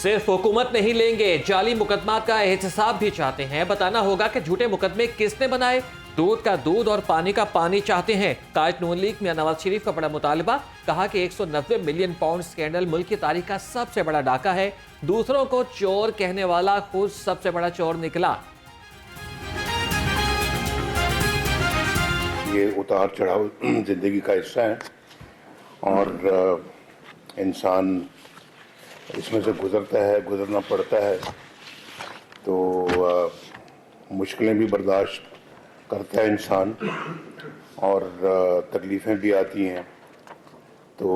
सिर्फ हुकूमत नहीं लेंगे, जाली मुकदमा का एहतसाब भी चाहते हैं। बताना होगा कि झूठे मुकदमे किसने बनाए। दूध का दूध और पानी का पानी चाहते हैं। कायद नून लीग मियां नवाज शरीफ का बड़ा मुतालबा। कहा कि 190 मिलियन पाउंड स्कैंडल मुल्क की तारीख का सबसे बड़ा डाका है। दूसरों को चोर कहने वाला खुद सबसे बड़ा चोर निकला। ये उतार चढ़ाव जिंदगी का हिस्सा है और इंसान इसमें से गुजरना पड़ता है, तो मुश्किलें भी बर्दाश्त करता है इंसान और तकलीफ़ें भी आती हैं। तो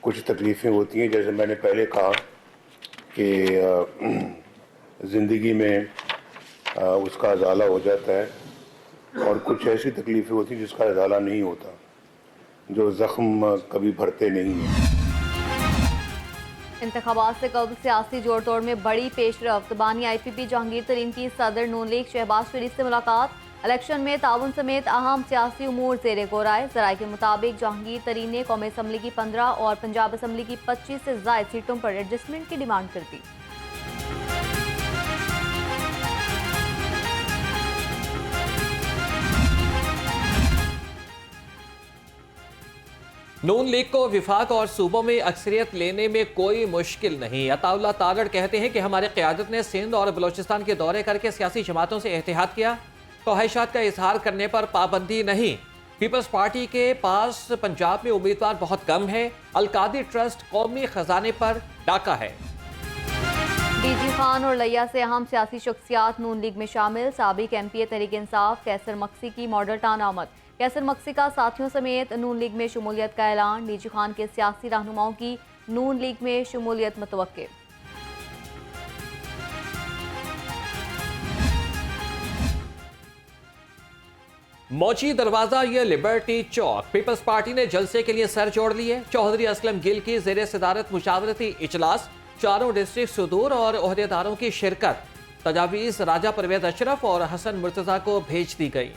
कुछ तकलीफ़ें होती हैं, जैसे मैंने पहले कहा कि ज़िंदगी में उसका अज़ाला हो जाता है, और कुछ ऐसी तकलीफ़ें होती हैं जिसका अज़ाला नहीं होता, जो ज़ख्म कभी भरते नहीं हैं। इंतखाबात से कबल सियासी जोड़ तोड़ में बड़ी पेशरफ्त। बानी IPP जहांगीर तरीन की सदर नून लीग शहबाज शरीफ से मुलाकात। इलेक्शन में ताउन समेत अहम सियासी उमूर ज़ेरे गौर आए। ज़राए के मुताबिक जहांगीर तरीन ने कौमी असम्बली की 15 और पंजाब असम्बली की 25 से ज़ायद सीटों पर एडजस्टमेंट की डिमांड कर दी। नून लीग को विफाक और सूबों में अक्सरियत लेने में कोई मुश्किल नहीं। अताउल्लाह तारड़ कहते हैं कि हमारी क़यादत ने सिंध और बलोचिस्तान के दौरे करके सियासी जमातों से एहतियात किया। ख्वाहिशात का इजहार करने पर पाबंदी नहीं। पीपल्स पार्टी के पास पंजाब में उम्मीदवार बहुत कम है। अलकादी ट्रस्ट कौमी खजाने पर डाका है। DG खान और लिया से अहम सियासी शख्सियात नून लीग में शामिल। साबिक MPA तहरीक इंसाफ कैसर मक्सी की मॉडल टाउन आमद। कैसर मक्सी का साथियों समेत नून लीग में शमूलियत का ऐलान। DG खान के सियासी रहनुमाओं की नून लीग में शमूलियत मुतवक्के। मोची दरवाजा या लिबर्टी चौक। पीपल्स पार्टी ने जलसे के लिए सर जोड़ लिए। चौधरी असलम गिल की ज़ेरे सदारत मुशावरती इजलास। चारों डिस्ट्रिक्ट सुदूर और ओहदेदारों की शिरकत। तजावीज़ राजा परवेज अशरफ और हसन मुर्तज़ा को भेज दी गई।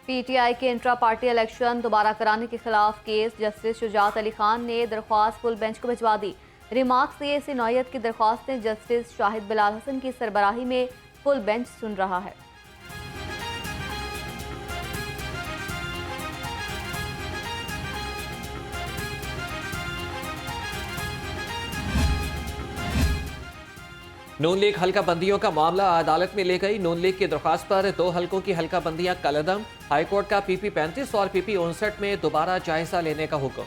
PTI के इंट्रा पार्टी इलेक्शन दोबारा कराने के खिलाफ केस। जस्टिस शुजात अली खान ने दरख्वास्त फुल बेंच को भिजवा दी। रिमार्क्स से इसी नौयत की दरख्वास्तें जस्टिस शाहिद बिलाल हसन की सरबराही में फुल बेंच सुन रहा है। नून लीग हल्का बंदियों का मामला अदालत में ले गई। नून लीग की दरख्वास्त पर 2 हल्कों की हल्का बंदियां कलअदम। हाईकोर्ट का PP 35 और PP 59 में दोबारा जायजा लेने का हुक्म।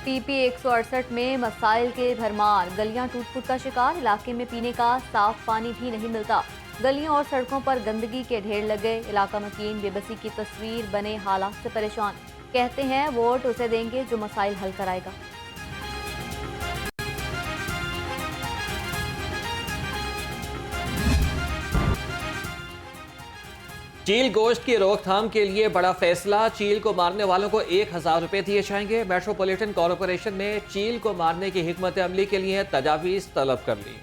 PP 168 में मसाइल के भरमार। गलियां टूट फूट का शिकार। इलाके में पीने का साफ पानी भी नहीं मिलता। गलियों और सड़कों पर गंदगी के ढेर लग गए। इलाका मकीन बेबसी की तस्वीर बने हालात से परेशान। कहते हैं वोट उसे देंगे जो मसाइल हल कराएगा। चील गोश्त की रोकथाम के लिए बड़ा फैसला। चील को मारने वालों को 1000 रुपए दिए जाएंगे। मेट्रोपॉलिटन कॉरपोरेशन ने चील को मारने की हिकमत अमली के लिए तजावीज़ तलब कर ली।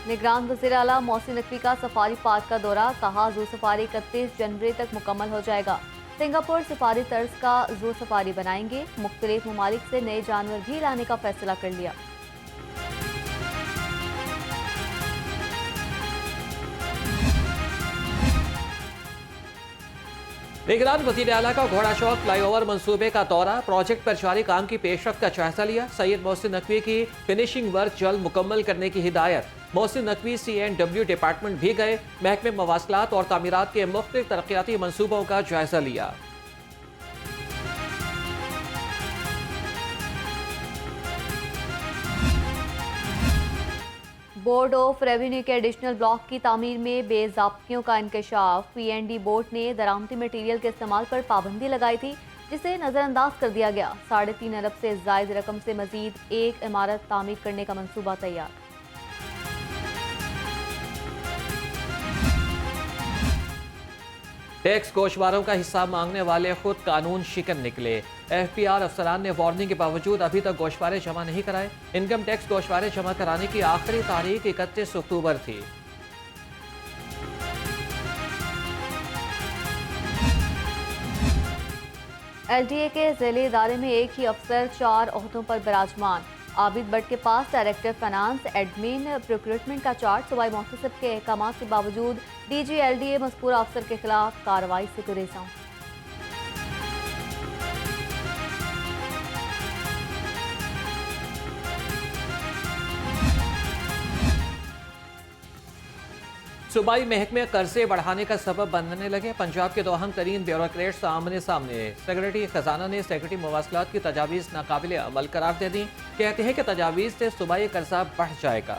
निगरान वज़ीर आला मोहसिन नकवी का सफारी पार्क का दौरा। कहा जू सफारी 31 जनवरी तक मुकम्मल हो जाएगा। सिंगापुर सफारी तर्ज का जू सफारी बनाएंगे। मुख्तलिफ ममालिक से नए जानवर भी लाने का फैसला कर लिया। निगरान वज़ीर आला का घोड़ा चौक फ्लाईओवर मंसूबे का दौरा। प्रोजेक्ट पर जारी काम की पेशरफ्त का जायजा लिया। सैयद मोहसिन नकवी की फिनिशिंग वर्क जल्द मुकम्मल करने की हिदायत। मोहसिन नकवी CNW डिपार्टमेंट भी गए। महकमे मवासलात और तामीरात के मुख्तलिफ तरक्याती मंसूबों का जायजा लिया। बोर्ड ऑफ रेवेन्यू के एडिशनल ब्लॉक की तामीर में बेज़ाब्तियों का इंकशाफ। PND बोर्ड ने दरामदी मटीरियल के इस्तेमाल पर पाबंदी लगाई थी, जिसे नज़रअंदाज कर दिया गया। 3.5 अरब से ज़ायद रकम से मजीद एक इमारत तामीर करने का मंसूबा तैयार। टैक्स गोशवारों का हिसाब मांगने वाले खुद कानून शिकन निकले। FPR अफसरान ने वार्निंग के बावजूद अभी तक गोशवारे जमा नहीं कराए। इनकम टैक्स गोशवारे जमा कराने की आखिरी तारीख 31 अक्टूबर थी। LDA के ज़िले इदारे में एक ही अफसर 4 ओहदों पर विराजमान। आबिद भट्ट के पास डायरेक्टर फाइनेंस, एडमिन, रिक्रूटमेंट का चार्ट। सूबाई मोहतसिब के अहकाम के बावजूद DG LDA मज़कूरा अफसर के खिलाफ कार्रवाई से गुरेज़ां। सूबाई महकमे कर्जे बढ़ाने का सबब बनने लगे। पंजाब के दो अहम तरीन ब्यूरोक्रेट्स आमने सामने। सेक्रेटरी खजाना ने सेक्रेटरी मवासलात की तजावीज़ नाकाबिल अमल करार दे दी। कहते हैं कि तजावीज़ से सूबाई कर्जा बढ़ जाएगा।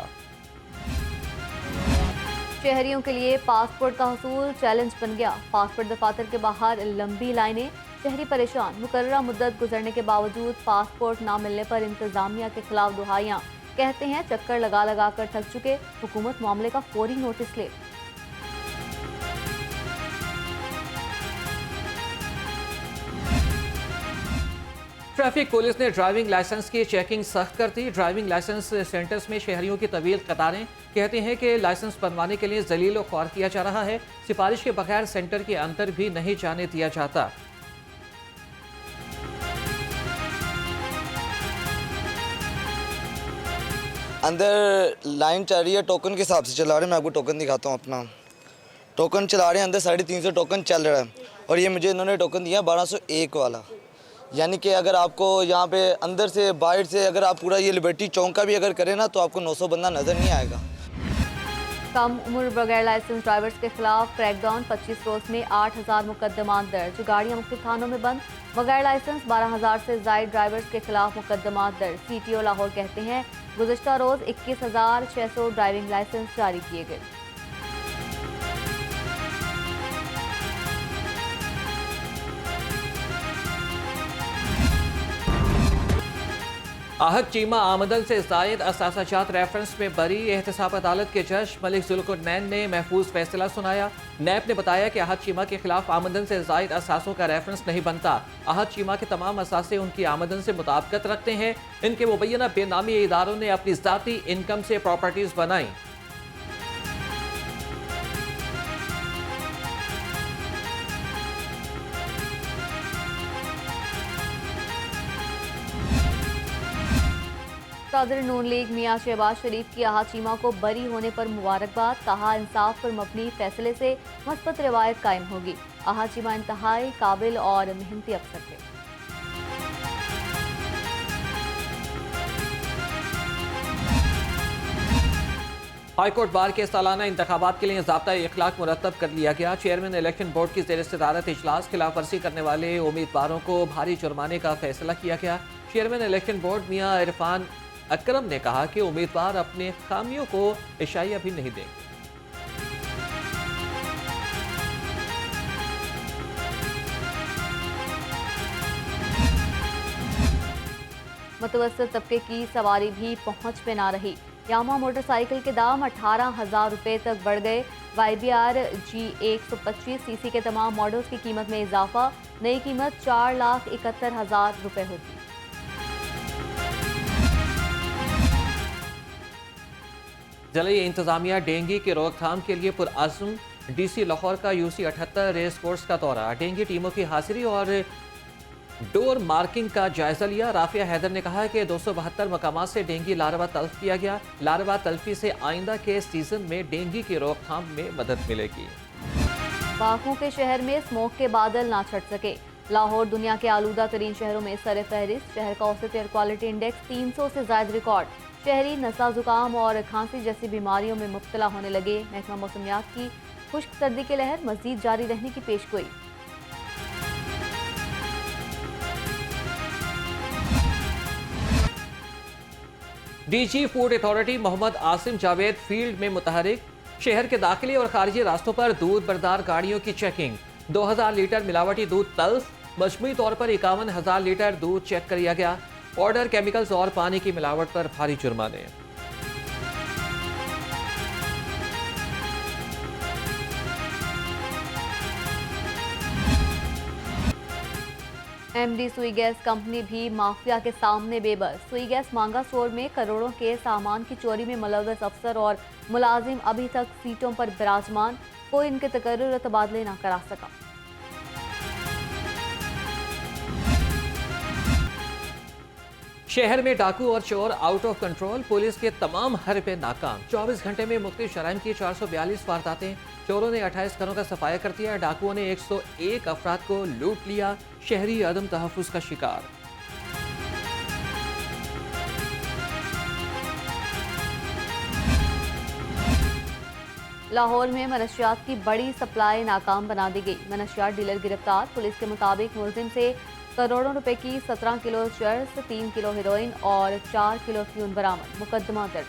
शहरियों के लिए पासपोर्ट का हसूल चैलेंज बन गया। पासपोर्ट दफातर के बाहर लंबी लाइनें, शहरी परेशान। मुकर्ररा मुद्दत गुजरने के बावजूद पासपोर्ट ना मिलने पर इंतजामिया के खिलाफ दुहाइयाँ। कहते हैं चक्कर लगा लगा कर थक चुके, हुकूमत मामले का फौरी नोटिस ले। ट्रैफिक पुलिस ने ड्राइविंग लाइसेंस की चेकिंग सख्त कर दी। ड्राइविंग लाइसेंस सेंटर्स में शहरियों की तवील कतारें। कहते हैं कि लाइसेंस बनवाने के लिए जलील ख्वार किया जा रहा है। सिफारिश के बगैर सेंटर के अंदर भी नहीं जाने दिया जाता। अंदर लाइन चल रही है, टोकन के हिसाब से चला रहे हैं। मैं आपको टोकन दिखाता हूँ अपना। टोकन चला रहे हैं, अंदर 350 टोकन चल रहा है और ये मुझे इन्होंने टोकन दिया 1201 वाला। यानी कि अगर आपको यहाँ पे अंदर से बाहर से अगर आप पूरा ये लिबर्टी चौक का भी अगर करें ना तो आपको 900 बंदा नज़र नहीं आएगा। कम उम्र बगैर लाइसेंस ड्राइवर्स के खिलाफ क्रैकडाउन। 25 रोज में 8000 मुकदमात दर्ज। गाड़ियाँ मुख्तलिफ थानों में बंद। बगैर लाइसेंस 12000 से ज़ायद ड्राइवर्स के खिलाफ मुकदमात दर्ज। CTO लाहौर कहते हैं गुज़श्ता रोज 21600 ड्राइविंग लाइसेंस जारी किए गए। आहत चीमा आमदन से जायद असासाजात रेफरेंस में बरी। एहतसाब अदालत के जज मलिक जुल्कुरनैन ने महफूज फैसला सुनाया। नैब ने बताया कि आहत चीमा के खिलाफ आमदन से जायद असासों का रेफरेंस नहीं बनता। आहत चीमा के तमाम असासे उनकी आमदन से मुताबिकत रखते हैं। इनके मुबैना बेनामी इदारों ने अपनी ज़ाती इनकम से प्रॉपर्टीज बनाई। सदर नून लीग मियां शहबाज शरीफ की आहत चीमा को बरी होने पर मुबारकबाद। कहा इंसाफ पर मबनी फैसले से मस्बत रिवायत कायम होगी। आहत चीमा इंतहाई काबिल और मेहनती अफसर थे। हाईकोर्ट बार के सालाना इंतखाबात के लिए ज़ाब्ता इखलाक मुरतब कर लिया गया। चेयरमैन इलेक्शन बोर्ड की ज़ेर सदारत इजलास खिलाफ वर्जी करने वाले उम्मीदवारों को भारी जुर्माने का फैसला किया गया। चेयरमैन इलेक्शन बोर्ड मियां इरफान अकरम ने कहा कि उम्मीदवार अपने खामियों को इशाइया भी नहीं देंगे। मुतवस्सित तबके की सवारी भी पहुंच में ना रही। यामा मोटरसाइकिल के दाम 18,000 रुपये तक बढ़ गए। YBR G125 CC के तमाम मॉडल्स की कीमत में इजाफा। नई कीमत 4,71,000 रुपये होगी। ज़िले इंतजामिया डेंगू की रोकथाम के लिए पुरअज़्म। DC लाहौर का UC 78 रेस कोर्स का दौरा। डेंगू टीमों की हाजिरी और डोर मार्किंग का जायजा लिया। राफिया हैदर ने कहा कि 272 मकामात से डेंगू लार्वा तल्फ किया गया। लार्वा तल्फी से आइंदा के सीजन में डेंगू की रोकथाम में मदद मिलेगी। बागों के शहर में स्मोक के बादल ना छट सके। लाहौर दुनिया के आलूदा तरीन शहरों में सर फहरिस्त। शहर का औसत एयर क्वालिटी इंडेक्स 300 से ज्यादा रिकॉर्ड। शहरी नज़ला जुकाम और खांसी जैसी बीमारियों में मुब्तला होने लगे। महकमा मौसमियात की खुश्क सर्दी की लहर मजीद जारी रहने की पेशगोई। DG food authority Mohammad Asim Javed field में मुतहरिक। शहर के दाखिली और खारिजी रास्तों पर दूध बरदार गाड़ियों की चेकिंग। 2000 लीटर मिलावटी दूध तल्फ। मजमूई तौर पर 51,000 लीटर दूध चेक किया गया। पाउडर, केमिकल्स और पानी की मिलावट पर भारी जुर्माने। एमडी सुई गैस कंपनी भी माफिया के सामने बेबस। सुई गैस मांगा स्टोर में करोड़ों के सामान की चोरी में मुलव्वस अफसर और मुलाजिम अभी तक सीटों पर विराजमान, कोई इनके तकर्रुर और तबादले न करा सका। शहर में डाकू और चोर आउट ऑफ कंट्रोल, पुलिस के तमाम हरबे नाकाम। 24 घंटे में मुख्तलिफ जराइम की 442 वारदातें। चोरों ने 28 घरों का सफाया कर दिया। डाकुओं ने 101 अफराद को लूट लिया। शहरी अदम तहफ्फुज़ का शिकार। लाहौर में मनशियात की बड़ी सप्लाई नाकाम बना दी गई। मनशियात डीलर गिरफ्तार। पुलिस के मुताबिक मुलजिम से करोड़ों रुपए की 17 किलो चर्स, 3 किलो हेरोइन और 4 किलो फ्यून बरामद। मुकदमा दर्ज।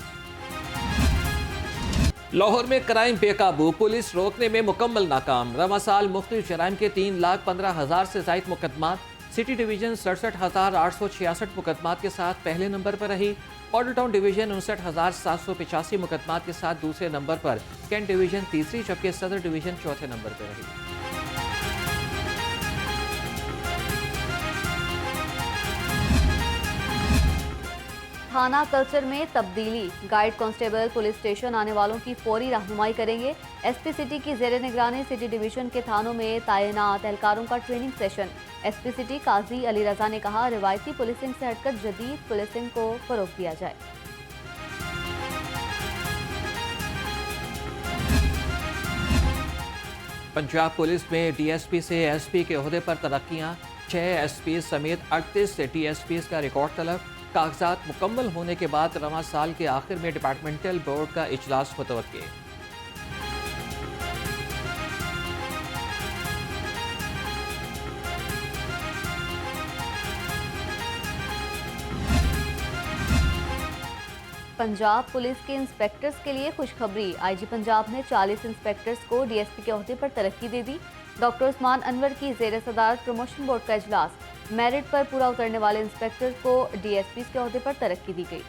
लाहौर में क्राइम बेकाबू, पुलिस रोकने में मुकम्मल नाकाम। रवा साल मुख्तलिफ जराइम के 3,15,000 से ज़ायद मुकदमात। सिटी डिवीजन 67,866 मुकदमात के साथ पहले नंबर पर रही। मॉडल टाउन डिवीजन 59,785 मुकदमात के साथ दूसरे नंबर पर। कैंट डिवीजन तीसरी, जबकि सदर डिवीजन चौथे नंबर पर रही। थाना कल्चर में तब्दीली। गाइड कांस्टेबल पुलिस स्टेशन आने वालों की फौरी रहनुमाई करेंगे। एसपी सिटी की जेर निगरानी सिटी डिवीजन के थानों में तैनात एहलकारों का ट्रेनिंग सेशन। एसपी सिटी काजी अली रजा ने कहा, रिवायती पुलिसिंग से हटकर जदीद पुलिसिंग को फरोग दिया जाए। पंजाब पुलिस में डीएसपी से एसपी के ओहदे पर तरक्कियां। 6 एसपी समेत 38 डीएसपी का रिकॉर्ड तलब। कागजात मुकम्मल होने के बाद रवां साल के आखिर में डिपार्टमेंटल बोर्ड का इजलास मुतवक्के। पंजाब पुलिस के इंस्पेक्टर्स के लिए खुशखबरी। आईजी पंजाब ने 40 इंस्पेक्टर्स को डीएसपी के ओहदे पर तरक्की दे दी। डॉक्टर उस्मान अनवर की जेर सदारत प्रमोशन बोर्ड का इजलास। मेरिट पर पूरा उतरने वाले इंस्पेक्टर को डीएसपी के ओहदे पर तरक्की दी गई।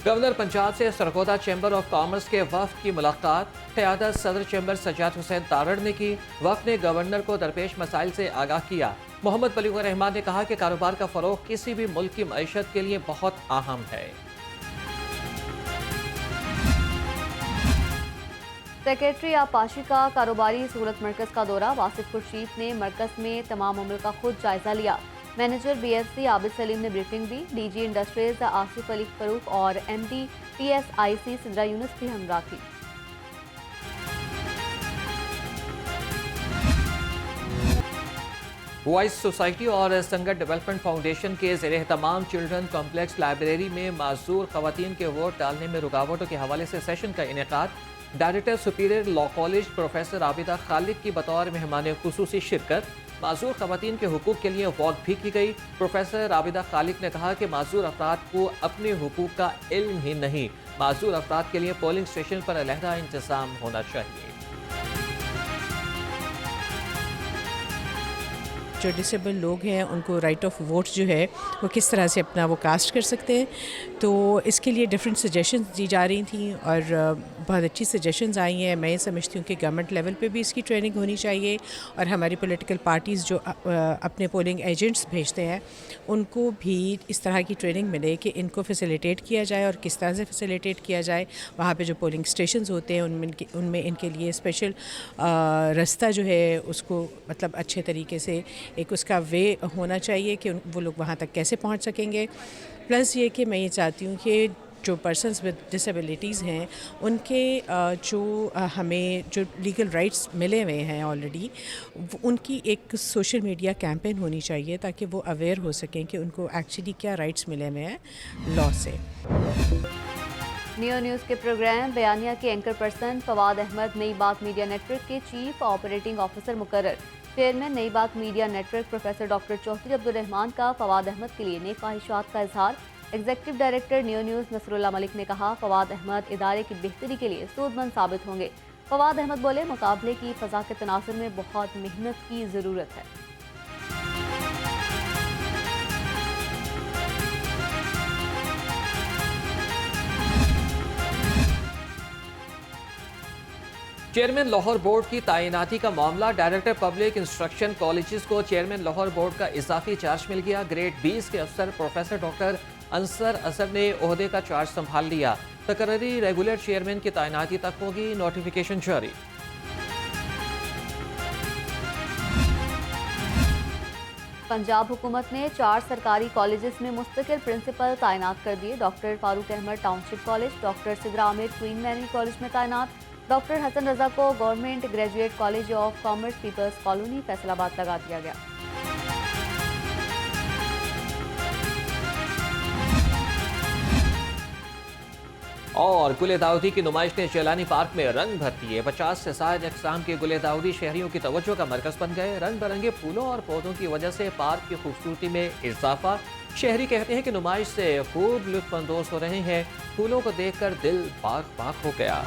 गवर्नर पंजाब से सरगोदा चैम्बर ऑफ कॉमर्स के वफ्द की मुलाकात। क़यादत सदर चैम्बर सज्जाद हुसैन तारड़ ने की। वफ्द ने गवर्नर को दरपेश मसाइल से आगाह किया। मोहम्मद बलीगुर रहमान ने कहा कि कारोबार का फ़रोग किसी भी मुल्क की मईशत के लिए बहुत अहम है। सेक्रेटरी आपाशी का कारोबारी सहूलत मरकज़ का दौरा। वासिफ खुर्शीद ने मरकज़ में तमाम अमल का खुद जायजा लिया। मैनेजर बीएफसी आबिद सलीम ने ब्रीफिंग दी। डीजी इंडस्ट्रीज आसिफ अली फरूक और एमडी पीएसआईसी सिंदरा यूनुस भी हमरा थी। वॉइस सोसाइटी और संगत डेवलपमेंट फाउंडेशन के ज़ेर एहतमाम चिल्ड्रन कॉम्प्लेक्स लाइब्रेरी में माजूर खवातीन के वोट डालने में रुकावटों के हवाले से सेशन का इनेकाद। Director superior law college professor Abida Khalid की बतौर मेहमान खुसूसी शिरकत। माजूर खवातीन के हुकूक के लिए वॉक भी की गई। प्रोफेसर आबिदा खालिद ने कहा कि माजूर अफराद को अपने हुकूक का इल्म ही नहीं, माजूर अफराद के लिए पोलिंग स्टेशन पर अलहदा इंतजाम होना चाहिए। जो डिसेबल लोग हैं उनको राइट ऑफ वोट जो है वो किस तरह से अपना वो कास्ट कर सकते हैं, तो इसके लिए डिफरेंट सजेशंस दी जा रही थी और बहुत अच्छी सजेशंस आई हैं। मैं ये समझती हूँ कि गवर्नमेंट लेवल पे भी इसकी ट्रेनिंग होनी चाहिए और हमारी पॉलिटिकल पार्टीज़ जो अपने पोलिंग एजेंट्स भेजते हैं उनको भी इस तरह की ट्रेनिंग मिले कि इनको फैसिलिटेट किया जाए और किस तरह से फैसिलिटेट किया जाए। वहाँ पे जो पोलिंग स्टेशंस होते हैं उनमें इनके लिए स्पेशल रास्ता जो है उसको मतलब अच्छे तरीके से एक उसका वे होना चाहिए कि वो लोग वहाँ तक कैसे पहुँच सकेंगे। प्लस ये कि मैं ये चाहती हूँ कि जो पर्सन्स विद डिसेबिलिटीज़ हैं उनके हमें जो लीगल राइट्स मिले हुए हैं ऑलरेडी, उनकी एक सोशल मीडिया कैंपेन होनी चाहिए ताकि वो अवेयर हो सकें कि उनको एक्चुअली क्या राइट्स मिले हुए हैं लॉ से। नियो न्यूज़ के प्रोग्राम बयानिया के anchor person Fawad Ahmad Nai Baat media network के चीफ ऑपरेटिंग ऑफिसर मुकर्रर। Chairman Nai Baat media network professor doctor Chaudhry Abdurrahman का फवाद अहमद के लिए नेक ख्वाहिशात का इजहार। Executive director Neo News Nasrullah Malik ने कहा, फवाद अहमद इदारे की बेहतरी के लिए सूदमंद साबित होंगे। फवाद अहमद बोले, मुकाबले की फ़ज़ा के तनासुर में बहुत मेहनत की ज़रूरत है। चेयरमैन लाहौर बोर्ड की तैनाती का मामला। डायरेक्टर पब्लिक इंस्ट्रक्शन कॉलेजेस को चेयरमैन लाहौर बोर्ड का इजाफी चार्ज मिल गया। ग्रेड 20 के अफसर प्रोफेसर डॉक्टर अंसर असद ने ओहदे का चार्ज संभाल लिया। तकर्री रेगुलर चेयरमैन की तैनाती तक होगी नोटिफिकेशन जारी। पंजाब हुकूमत ने 4 सरकारी कॉलेजेस में मुस्तकिल प्रिंसिपल तैनात कर दिए। Doctor Farooq Ahmad township college, doctor Sidra Aamir Queen Mary college में तैनात, डॉक्टर हसन रजा को government graduate college of commerce People's Colony Faisalabad लगा दिया गया। और गुले दाऊदी की नुमाइश ने चेलानी पार्क में रंग भर दिए। 50 से ज्यादा अक़साम के गुले दाऊदी शहरियों की तवज्जो का मरकज बन गए। रंग बिरंगे फूलों और पौधों की वजह से पार्क की खूबसूरती में इजाफा। शहरी कहते हैं कि नुमाइश से खूब लुत्फानंदोज हो रहे हैं। फूलों को देखकर दिल बाग बाग हो गया।